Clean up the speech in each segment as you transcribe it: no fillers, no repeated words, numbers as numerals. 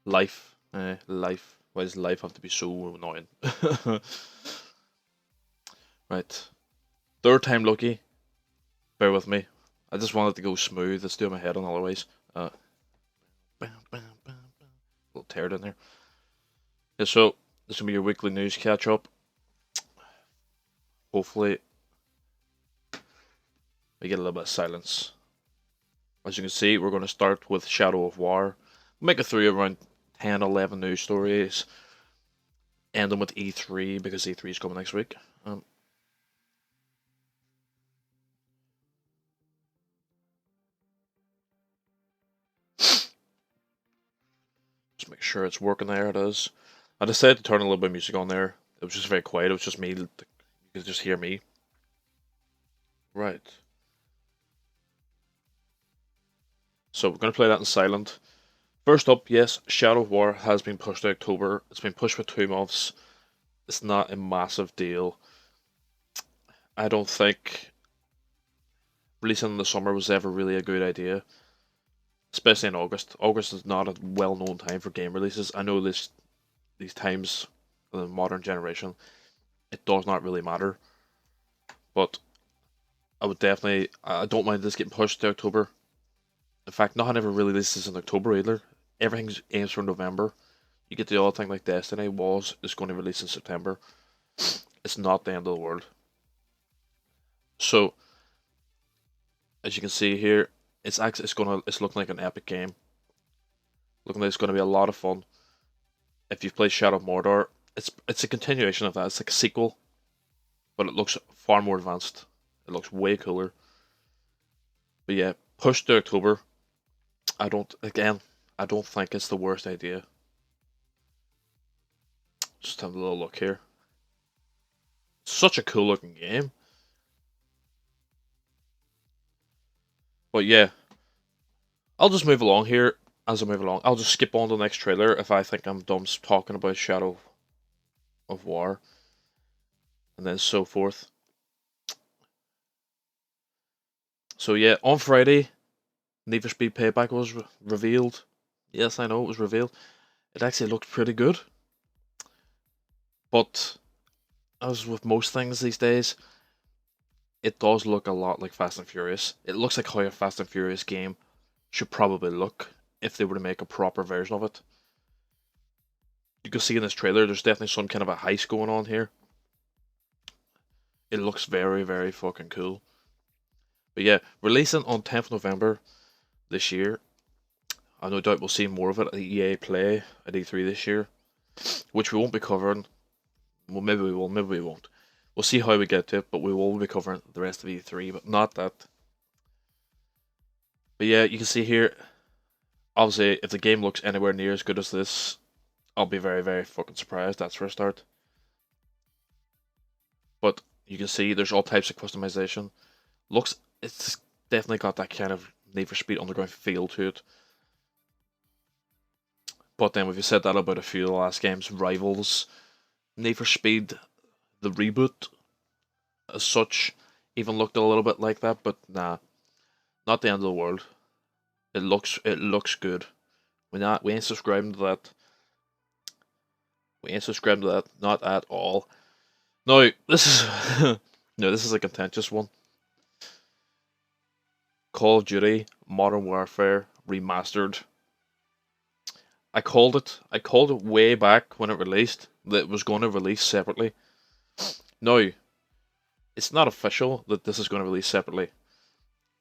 Life. Life. Why does life have to be so annoying? Right. Third time lucky. Bear with me. I just wanted to go smooth. Let's do my head on otherwise. Bam, bam, bam, bam. A little tear in there. Yeah, so this will be your weekly news catch up. Hopefully, we get a little bit of silence. As you can see, we're going to start with Shadow of War. Make it through around 10, 11 news stories. Ending with E3 because E3 is coming next week. Um, just make sure it's working there. It is. I decided to turn a little bit of music on there. It was just very quiet. It was just me. You could just hear me. Right. So we're going to play that in silent. First up, yes, Shadow of War has been pushed to October. It's been pushed for 2 months. It's not a massive deal. I don't think releasing in the summer was ever really a good idea, especially in August. August is not a well-known time for game releases. I know these times in the modern generation, it does not really matter. But I don't mind this getting pushed to October. In fact, nothing ever really releases in October either. Everything aims for November. You get the odd thing like Destiny is going to release in September. It's not the end of the world. So as you can see here, it's looking like an epic game. Looking like it's gonna be a lot of fun. If you've played Shadow of Mordor, it's a continuation of that. It's like a sequel, but it looks far more advanced. It looks way cooler. But yeah, push to October. I don't think it's the worst idea. Just have a little look here. Such a cool looking game. But yeah, I'll just move along here as I move along. I'll just skip on to the next trailer if I think I'm done talking about Shadow of War, and then so forth. So yeah, on Friday, Need for Speed Payback was revealed. Yes, I know it was revealed. It actually looked pretty good, but as with most things these days, it does look a lot like Fast and Furious. It looks like how a Fast and Furious game should probably look if they were to make a proper version of it. You can see in this trailer, there's definitely some kind of a heist going on here. It looks very, very fucking cool. But yeah, releasing on 10th November this year. I no doubt we'll see more of it at EA Play at E3 this year, which we won't be covering. Well, maybe we will, maybe we won't. We'll see how we get to it, but we will be covering the rest of E3, but not that. But yeah, you can see here, obviously, if the game looks anywhere near as good as this, I'll be very, very fucking surprised. That's for a start. But you can see there's all types of customization. It's definitely got that kind of Need for Speed Underground feel to it. But then, if you said that about a few of the last games, Rivals, Need for Speed, the reboot, as such, even looked a little bit like that. But nah, not the end of the world. It looks good. We ain't subscribing to that. We ain't subscribing to that. Not at all. No, this is no, this is a contentious one. Call of Duty Modern Warfare Remastered. I called it. I called it way back when it released that it was going to release separately. Now, it's not official that this is going to release separately,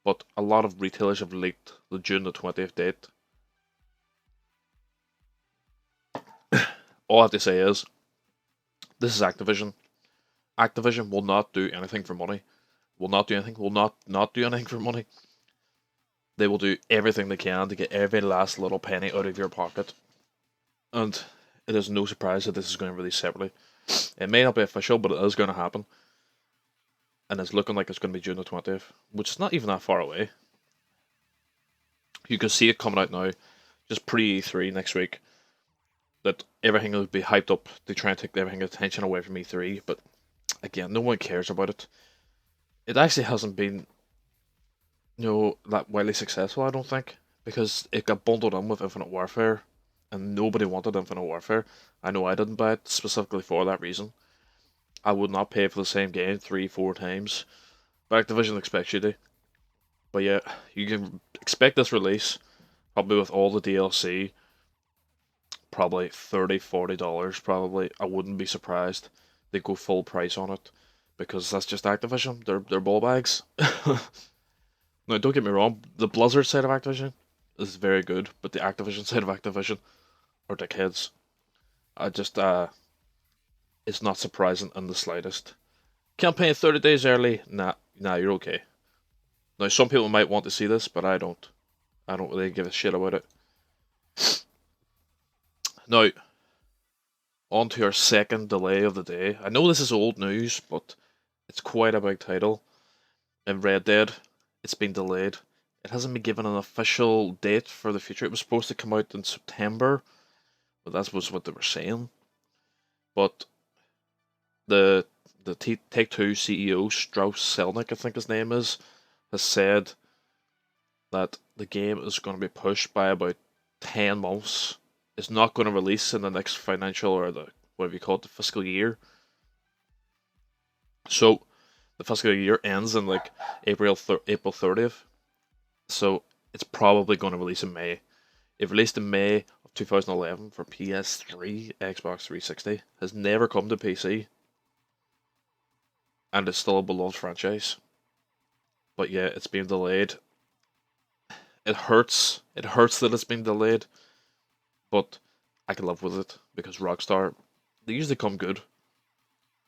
but a lot of retailers have leaked the June the 20th date. All I have to say is, this is Activision. Activision will not do anything for money. Will not do anything. Will not do anything for money. They will do everything they can to get every last little penny out of your pocket. And it is no surprise that this is going to release separately. It may not be official, but it is going to happen. And it's looking like it's going to be June the 20th, which is not even that far away. You can see it coming out now, just pre E3 next week. That everything will be hyped up to try and take everything attention away from E3, but again, no one cares about it. It actually hasn't been, that widely successful, I don't think, because it got bundled in with Infinite Warfare, and nobody wanted Infinite Warfare. I know I didn't buy it specifically for that reason. I would not pay for the same game three, four times. But Activision expects you to. But yeah, you can expect this release, probably with all the DLC, probably $30, $40 probably. I wouldn't be surprised they go full price on it because that's just Activision. They're ball bags. Now don't get me wrong, the Blizzard side of Activision is very good, but the Activision side of Activision are dickheads. I just it's not surprising in the slightest. Campaign 30 days early, nah, you're okay. Now some people might want to see this, but I don't. I don't really give a shit about it. Now, on to our second delay of the day. I know this is old news, but it's quite a big title. In Red Dead, it's been delayed. It hasn't been given an official date for the future. It was supposed to come out in September, but that was what they were saying. But the Take Two CEO Strauss Selnick, I think his name is, has said that the game is going to be pushed by about 10 months. It's not going to release in the next financial or the whatever you call it, the fiscal year. So the fiscal year ends in like April 30th. So it's probably going to release in May. It released in May of 2011 for PS3, Xbox 360. Has never come to PC, and it's still a beloved franchise. But yeah, it's been delayed. It hurts. It hurts that it's been delayed, but I can live with it because Rockstar, they usually come good.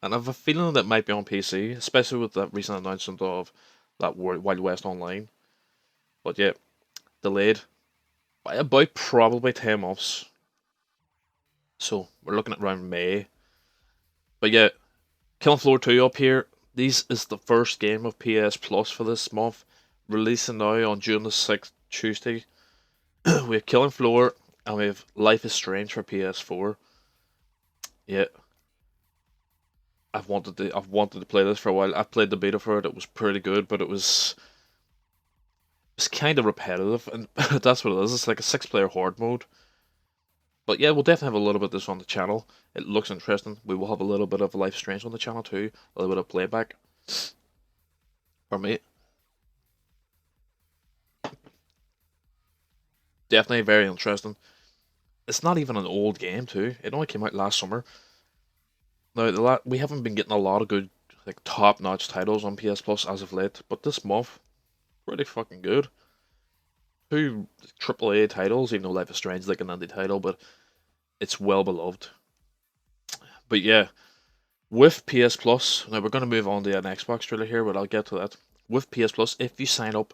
And I have a feeling that might be on PC, especially with that recent announcement of that Wild West Online. But yeah, delayed by about probably 10 months. So we're looking at around May. But yeah, Killing Floor 2 up here. This is the first game of PS Plus for this month. Releasing now on June the 6th, Tuesday. We have Killing Floor and we have Life is Strange for PS4. Yeah, I've wanted to play this for a while. I've played the beta for it. It was pretty good, but it's kind of repetitive, and that's what it is. It's like a six-player horde mode. But yeah, we'll definitely have a little bit of this on the channel. It looks interesting. We will have a little bit of Life Strange on the channel too. A little bit of playback for me. Definitely very interesting. It's not even an old game too. It only came out last summer. Now we haven't been getting a lot of good like top-notch titles on PS Plus as of late, but this month pretty fucking good. Two AAA titles, even though Life is Strange is like an indie title, but it's well beloved. But yeah, with PS Plus, now we're going to move on to an Xbox trailer here, but I'll get to that. With PS Plus, if you sign up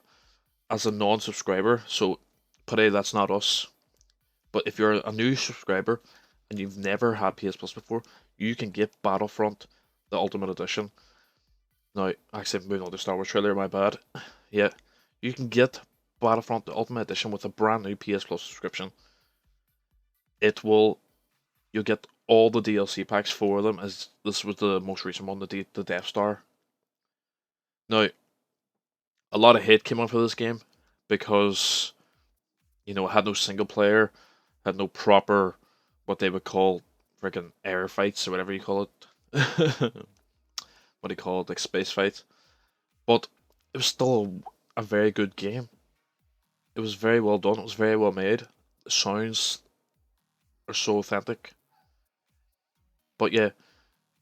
as a non-subscriber, so today that's not us, but if you're a new subscriber and you've never had PS Plus before, you can get Battlefront, the Ultimate Edition. Now, actually, moving on to Star Wars trailer, my bad. Yeah, you can get Battlefront, the Ultimate Edition with a brand new PS Plus subscription. It will You'll get all the DLC packs for them, as this was the most recent one, the Death Star. Now, a lot of hate came on for this game because it had no single player, had no proper what they would call freaking air fights or whatever you call it. What do you call it, like space fights? But it was still a very good game. It was very well done. It was very well made. The sounds are so authentic. But yeah,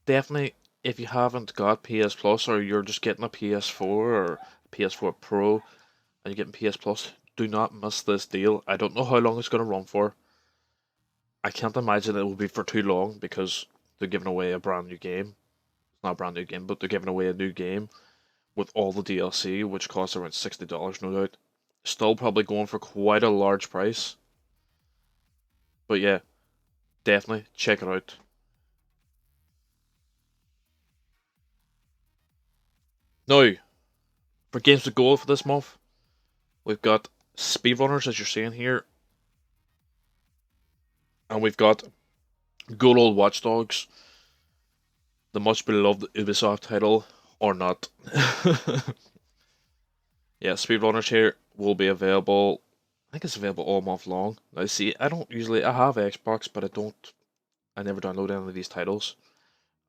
definitely, if you haven't got PS Plus or you're just getting a PS4 or PS4 Pro and you're getting PS Plus, do not miss this deal. I don't know how long it's going to run for. I can't imagine it will be for too long because they're giving away a brand new game. It's not a brand new game, but they're giving away a new game with all the DLC, which costs around $60, no doubt. Still probably going for quite a large price. But yeah, definitely check it out. Now, for games to go for this month, we've got Speedrunners, as you're seeing here, and we've got good old Watch Dogs, the much beloved Ubisoft title, or not. Yeah, Speedrunners here will be available think it's available all month long. Now, see, I have Xbox, but I never download any of these titles.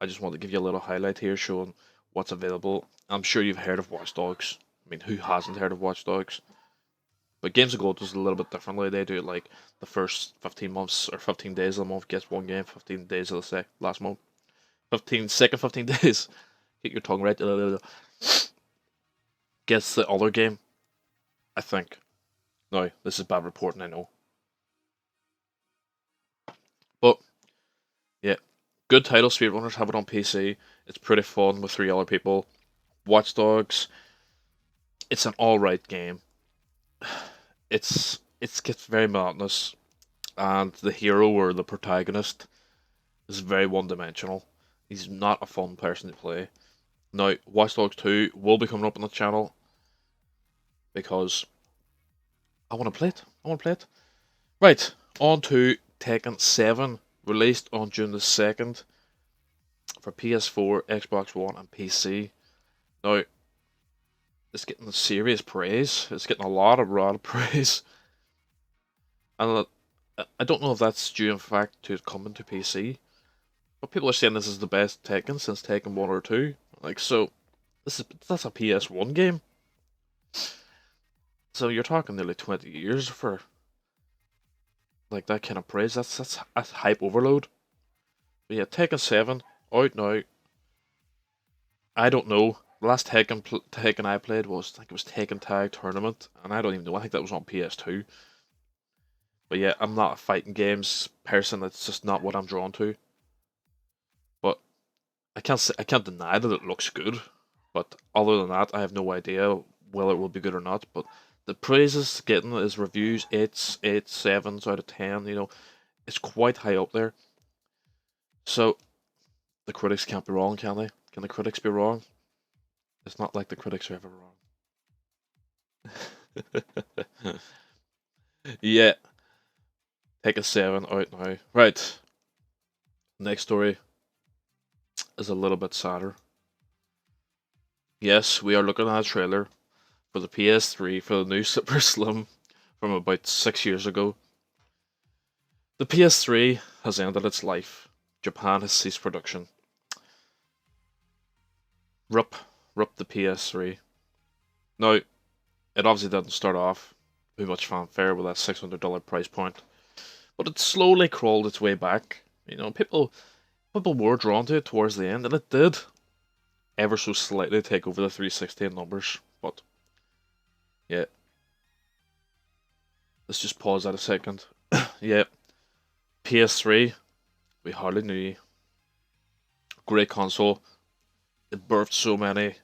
I just want to give you a little highlight here showing what's available. I'm sure you've heard of Watch Dogs. I mean, who hasn't heard of Watch Dogs? But Games of Gold does a little bit differently. They do it like the first 15 months or 15 days of the month gets one game, 15 days of the last month. 15 days, get your tongue right, gets the other game, I think. No, this is bad reporting, I know. But, yeah, good title, Speedrunners have it on PC. It's pretty fun with three other people. Watch Dogs, it's an alright game. It gets very monotonous, and the hero or the protagonist is very one dimensional. He's not a fun person to play. Now, Watch Dogs 2 will be coming up on the channel because I want to play it. I want to play it. Right, on to Tekken 7, released on June the 2nd for PS4, Xbox One, and PC. Now, it's getting serious praise. It's getting a lot of praise. And I don't know if that's due in fact to it coming to PC, but people are saying this is the best Tekken since Tekken 1 or 2. Like, so, that's a PS1 game. So you're talking nearly 20 years for like that kind of praise. That's hype overload. But yeah, Tekken 7 out now. I don't know. The last Tekken I played was, I think it was Tekken Tag Tournament, and I don't even know. I think that was on PS2. But yeah, I'm not a fighting games person. That's just not what I'm drawn to. But I can't deny that it looks good. But other than that, I have no idea whether it will be good or not. But the praises it's getting is reviews 8s, 8, 7s out of 10. It's quite high up there. So the critics can't be wrong, can they? Can the critics be wrong? It's not like the critics are ever wrong. Yeah, take a 7 out now. Right, next story is a little bit sadder. Yes, we are looking at a trailer for the PS3 for the new Super Slim from about 6 years ago. The PS3 has ended its life. Japan has ceased production. RIP, RIP the PS3. Now, it obviously didn't start off with much fanfare with that $600 price point, but it slowly crawled its way back. People were drawn to it towards the end, and it did ever so slightly take over the 360 in numbers. But yeah, let's just pause that a second. Yeah, PS3, we hardly knew you. Great console. It birthed so many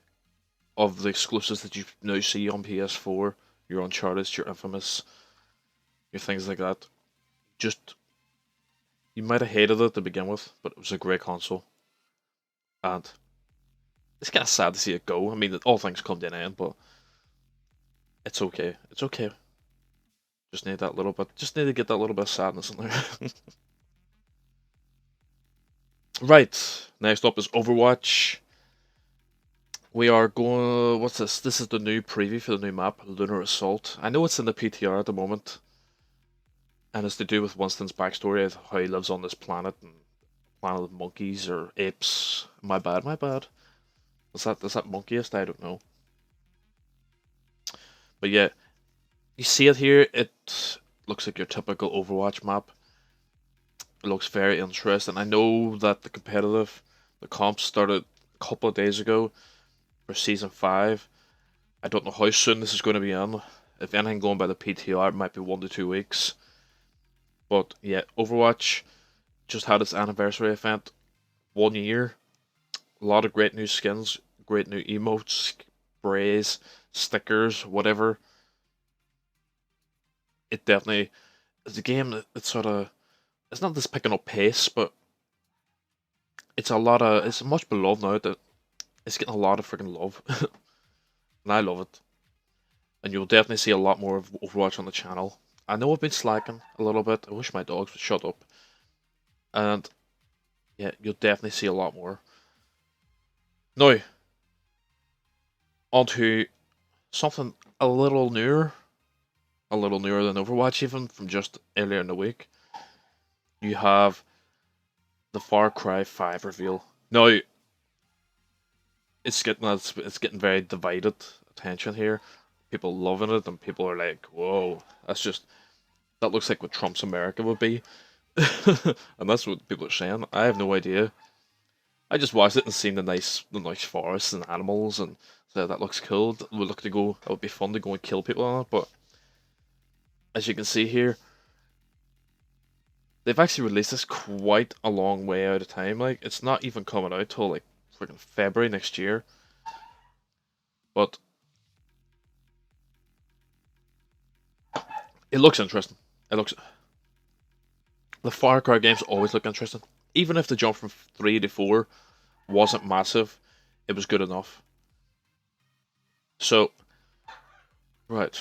of the exclusives that you now see on PS4. Your Uncharted, your Infamous, your things like that. Just, you might have hated it to begin with, but it was a great console. And it's kind of sad to see it go. I mean, all things come to an end, but it's okay. It's okay. Just need to get that little bit of sadness in there. Right, next up is Overwatch. We are going. What's this? This is the new preview for the new map, Lunar Assault. I know it's in the PTR at the moment, and it's to do with Winston's backstory of how he lives on this planet and planet of monkeys or apes. My bad, my bad. Is that monkeyist? I don't know. But yeah, you see it here. It looks like your typical Overwatch map. It looks very interesting. I know that the comps started a couple of days ago for season 5. I don't know how soon this is going to be in. If anything, going by the PTR, it might be 1 to 2 weeks. But yeah, Overwatch just had its anniversary event. 1 year. A lot of great new skins, great new emotes, sprays, stickers, whatever. It definitely is a game that it's not just picking up pace, but it's much beloved now that it's getting a lot of freaking love. And I love it. And you'll definitely see a lot more of Overwatch on the channel. I know I've been slacking a little bit. I wish my dogs would shut up. And yeah, you'll definitely see a lot more. Now, onto something a little newer. a little newer than Overwatch, even from just earlier in the week. You have the Far Cry 5 reveal. Now, it's getting very divided attention here. People loving it, and people are like, "Whoa, that looks like what Trump's America would be," and that's what people are saying. I have no idea. I just watched it and seen the nice forests and animals, and said that looks cool. It would look to go. It would be fun to go and kill people on it. But as you can see here, they've actually released this quite a long way out of time. Like it's not even coming out till like freaking February next year. But it looks interesting. It looks The Far Cry games always look interesting. Even if the jump from 3 to 4 wasn't massive, it was good enough. So, right,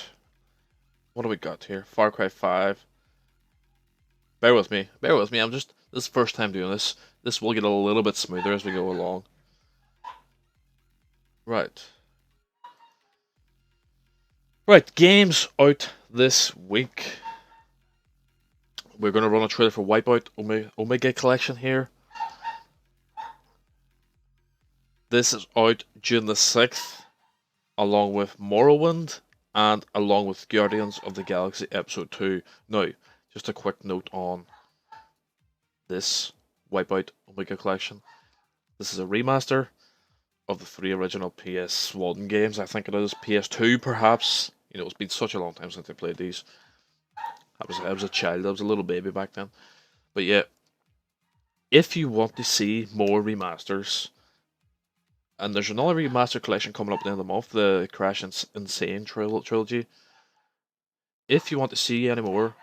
what do we got here? Far Cry 5. Bear with me. Bear with me. This is the first time doing this. This will get a little bit smoother as we go along. Right. Right, games out this week. We're going to run a trailer for Wipeout Omega Collection here. This is out June the 6th, along with Morrowind and along with Guardians of the Galaxy Episode 2. Now, just a quick note on this Wipeout Omega Collection. This is a remaster of the 3 original PS1 games, I think it is. PS2, perhaps. You know, it's been such a long time since I played these. I was a child, I was a little baby back then. But yeah, if you want to see more remasters, and there's another remaster collection coming up at the end of the month, the Crash Insane trilogy. If you want to see any more,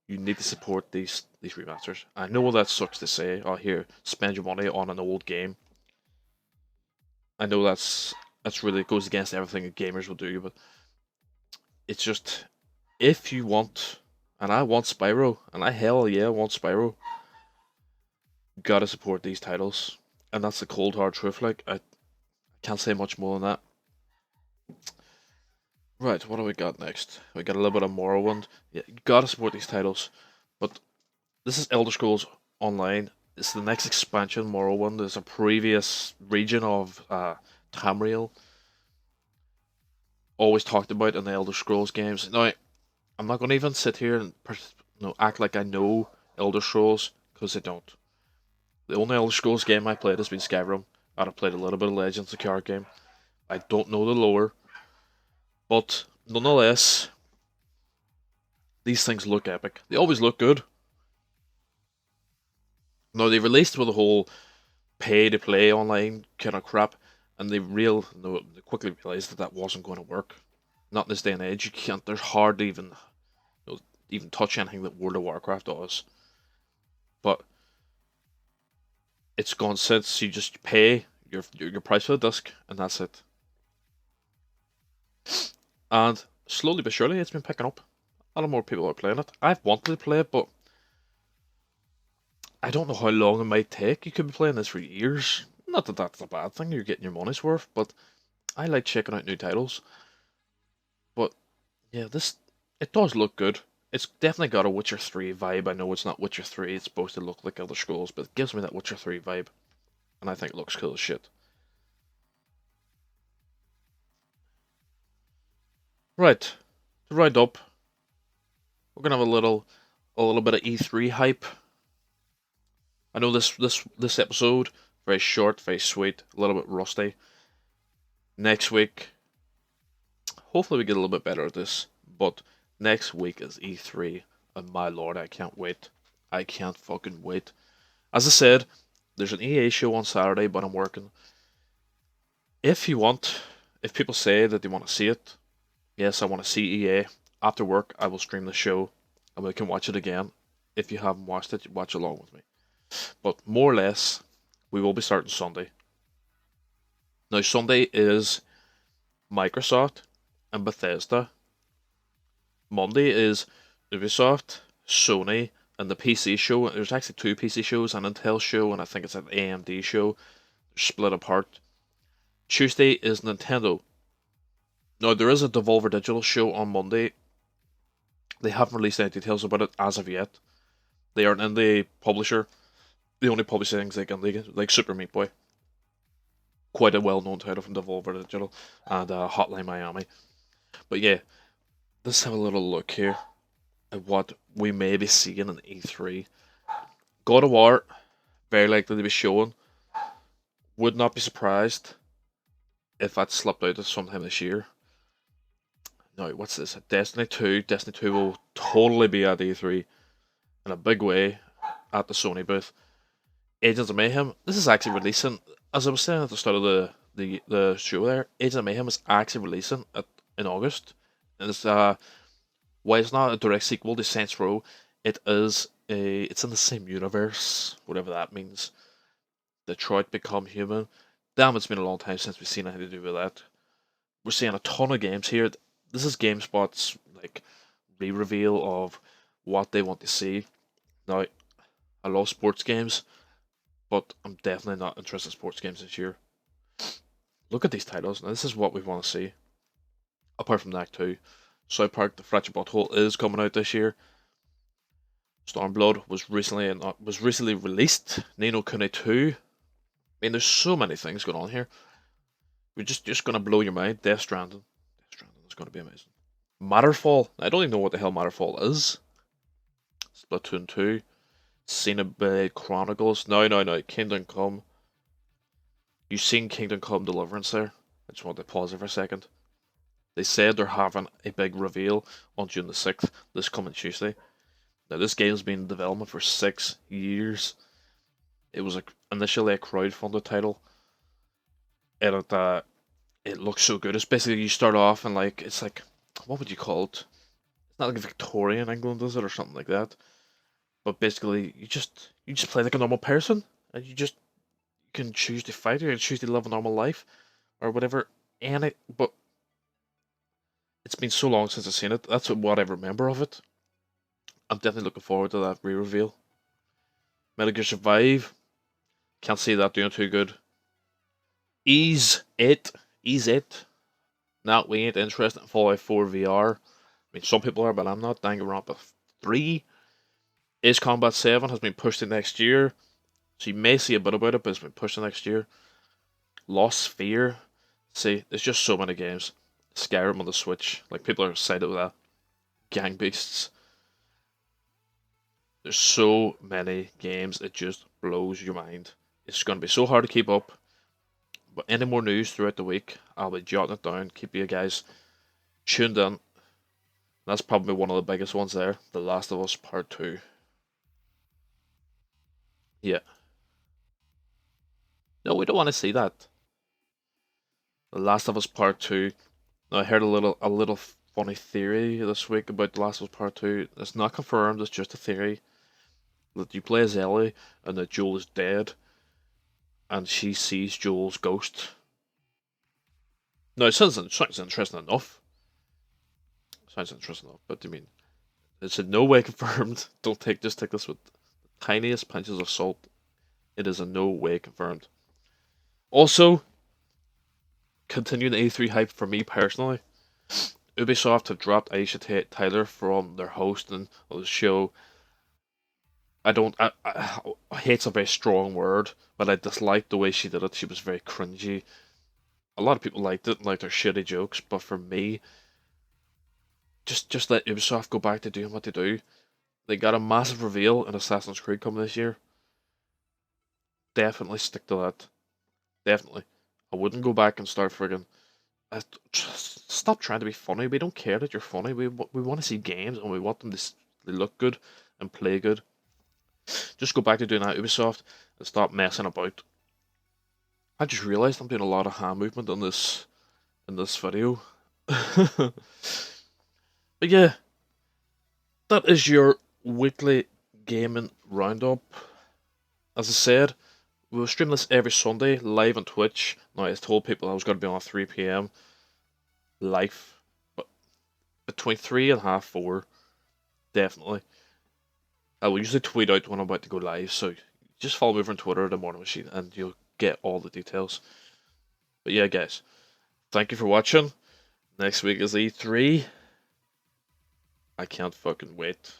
you need to support these remasters. I know that sucks to say. Oh, here, spend your money on an old game. I know that's really goes against everything gamers will do, but it's just if you want, and I want Spyro, and I hell yeah want Spyro. You gotta support these titles, and that's the cold hard truth. Like I can't say much more than that. Right, what do we got next? We got a little bit of Morrowind. Yeah, you gotta support these titles. But this is Elder Scrolls Online. It's the next expansion, Morrowind. There's a previous region of Tamriel, always talked about in the Elder Scrolls games. Now, I'm not going to even sit here and act like I know Elder Scrolls, because I don't. The only Elder Scrolls game I played has been Skyrim, and I've played a little bit of Legends, the card game. I don't know the lore, but nonetheless, these things look epic. They always look good. Now, they released with a whole pay to play online kind of crap, and they quickly realized that that wasn't going to work. Not in this day and age. You can't. There's hardly even touch anything that World of Warcraft does. But it's gone since. You just pay your price for the disc, and that's it. And slowly but surely, it's been picking up. A lot more people are playing it. I've wanted to play it, but I don't know how long it might take. You could be playing this for years. Not that that's a bad thing. You're getting your money's worth, but I like checking out new titles. But yeah, this it does look good. It's definitely got a Witcher 3 vibe. I know it's not Witcher 3, it's supposed to look like Elder Scrolls, but it gives me that Witcher 3 vibe. And I think it looks cool as shit. Right, to round up, we're gonna have a little bit of E3 hype. I know this episode, very short, very sweet, a little bit rusty. Next week, hopefully we get a little bit better at this, but next week is E3, and my lord, I can't wait. I can't fucking wait. As I said, there's an EA show on Saturday, but I'm working. If people say that they want to see it, yes, I want to see EA. After work, I will stream the show, and we can watch it again. If you haven't watched it, watch along with me. But more or less, we will be starting Sunday. Now, Sunday is Microsoft and Bethesda. Monday is Ubisoft, Sony, and the PC show. There's actually two PC shows, an Intel show, and I think it's an AMD show. They're split apart. Tuesday is Nintendo. Now, there is a Devolver Digital show on Monday. They haven't released any details about it as of yet. They aren't in the publisher. They only publish things like Super Meat Boy, quite a well-known title from Devolver Digital, and Hotline Miami. But yeah, let's have a little look here at what we may be seeing in E3. God of War, very likely to be shown. Would not be surprised if that slipped out sometime this year. Now, what's this? Destiny 2. Destiny 2 will totally be at E3 in a big way at the Sony booth. Agents of Mayhem. This is actually releasing, as I was saying at the start of the show there. Agents of Mayhem is actually releasing in August, and it's while it's not a direct sequel to Saints Row, it's in the same universe, whatever that means. Detroit Become Human. Damn, it's been a long time since we've seen anything to do with that. We're seeing a ton of games here. This is GameSpot's like re-reveal of what they want to see. Now, I love sports games, but I'm definitely not interested in sports games this year. Look at these titles. Now, this is what we want to see. Apart from that, too, South Park: The Fractured Butthole is coming out this year. Stormblood was recently released. Ni no Kuni 2. I mean, there's so many things going on here. We're just gonna blow your mind. Death Stranding. Death Stranding is gonna be amazing. Matterfall. I don't even know what the hell Matterfall is. Splatoon 2. Xenoblade Chronicles. No. Kingdom Come. You've seen Kingdom Come Deliverance there. I just want to pause there for a second. They said they're having a big reveal on June the 6th, this coming Tuesday. Now, this game's been in development for 6 years. It was initially a crowdfunded title, and it looks so good. It's basically you start off and it's like, what would you call it? It's not like Victorian England, is it, or something like that? But basically, you just play like a normal person, and you can choose to fight, or you can choose to live a normal life, or whatever. But it's been so long since I've seen it. That's what I remember of it. I'm definitely looking forward to that re-reveal. Metal Gear Survive. Can't see that doing too good. Ease it. Ease it. Not we ain't interested in Fallout 4 VR. I mean, some people are, but I'm not. Danganronpa 3. Ace Combat 7 has been pushed to next year. So you may see a bit about it, but it's been pushed to next year. Lost Sphere. See, there's just so many games. Skyrim on the Switch. Like, people are excited with that. Gang Beasts. There's so many games, it just blows your mind. It's going to be so hard to keep up. But any more news throughout the week, I'll be jotting it down. Keep you guys tuned in. That's probably one of the biggest ones there. The Last of Us Part 2. Yeah. No, we don't want to see that. The Last of Us Part 2. Now, I heard a little funny theory this week about The Last of Us Part 2. It's not confirmed, it's just a theory. That you play as Ellie and that Joel is dead and she sees Joel's ghost. No, it sounds interesting enough. Sounds interesting enough, but I mean, it's in no way confirmed. Just take this with the tiniest pinches of salt. It is in no way confirmed. Also, continuing the E3 hype for me personally, Ubisoft have dropped Aisha Tyler from their hosting of the show. Hate's a very strong word, but I disliked the way she did it. She was very cringy. A lot of people liked it and liked her shitty jokes, but for me, just let Ubisoft go back to doing what they do. They got a massive reveal in Assassin's Creed coming this year. Definitely stick to that. Definitely. I wouldn't go back and start friggin'. Just stop trying to be funny. We don't care that you're funny. We want to see games and we want them to look good and play good. Just go back to doing that, Ubisoft, and stop messing about. I just realised I'm doing a lot of hand movement in this video. But yeah, that is your weekly gaming roundup. As I said, we'll stream this every Sunday live on Twitch. Now I told people I was going to be on at 3 p.m. live, but between 3 and half 4, definitely. I will usually tweet out when I'm about to go live, so just follow me over on Twitter at the Morning Machine and you'll get all the details. But yeah, guys, thank you for watching. Next week is E3. I can't fucking wait.